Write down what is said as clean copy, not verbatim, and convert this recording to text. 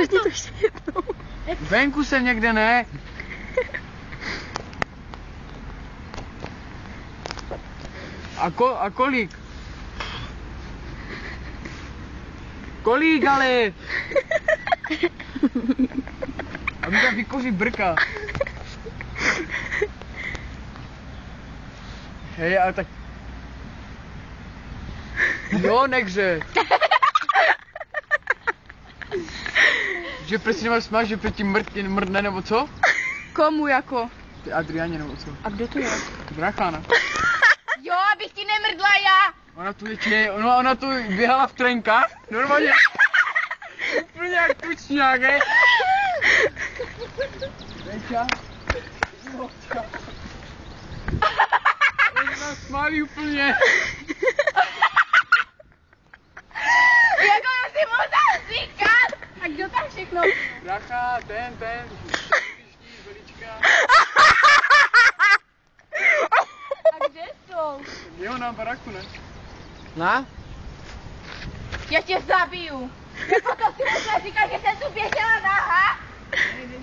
to ještě jednou. Venku jsem někde, ne? A kolik? Kolik ale? A mi tam vykoří brka. Hej, ale tak... Jo, nehře. Že prostě nemáš smát, že předtím mrdne nebo co? Komu jako? Ty Adriáně nebo co? A kdo to je? Bráchána. Jo, abych ti nemrdla já. Ona tu běhala v trenkách, normálně. Úplně jak tučňák, hej. Vejča. Ona nás smáví úplně. Jako já si musím říkat. A kdo tam všechno? Brácha, ten. Velička. A kde jsou? Jo, na baraku, ne? Na? Já tě zabiju. Jako to si musela říkat, že jsem tu běžela nahá. Ne,